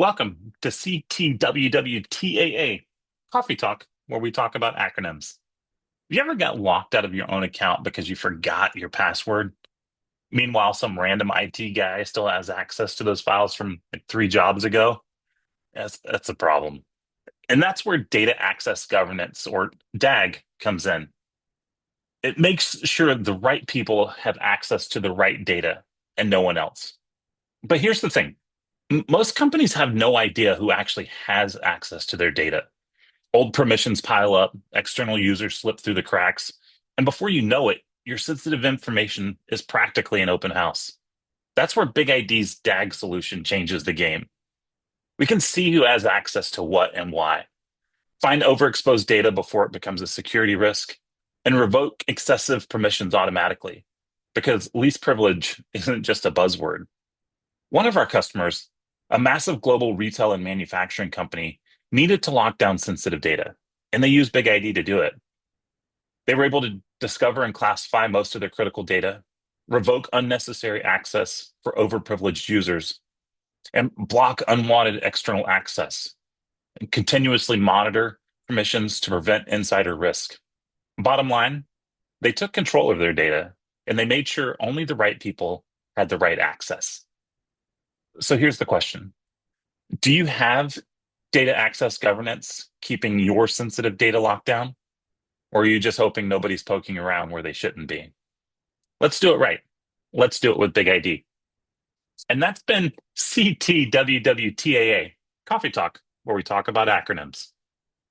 Welcome to CTWWTAA Coffee Talk, where we talk about acronyms. Have you ever got locked out of your own account because you forgot your password? Meanwhile, some random IT guy still has access to those files from like 3 jobs ago? That's a problem. And that's where data access governance, or DAG, comes in. It makes sure the right people have access to the right data and no one else. But here's the thing. Most companies have no idea who actually has access to their data. Old permissions pile up, external users slip through the cracks, and before you know it, your sensitive information is practically an open house. That's where Big ID's DAG solution changes the game. We can see who has access to what and why, find overexposed data before it becomes a security risk, and revoke excessive permissions automatically, because least privilege isn't just a buzzword. One of our customers, a massive global retail and manufacturing company, needed to lock down sensitive data, and they used Big ID to do it. They were able to discover and classify most of their critical data, revoke unnecessary access for overprivileged users, and block unwanted external access, and continuously monitor permissions to prevent insider risk. Bottom line, they took control of their data and they made sure only the right people had the right access. So here's the question. Do you have data access governance keeping your sensitive data locked down? Or are you just hoping nobody's poking around where they shouldn't be? Let's do it right. Let's do it with Big ID. And that's been CTWWTAA, Coffee Talk, where we talk about acronyms.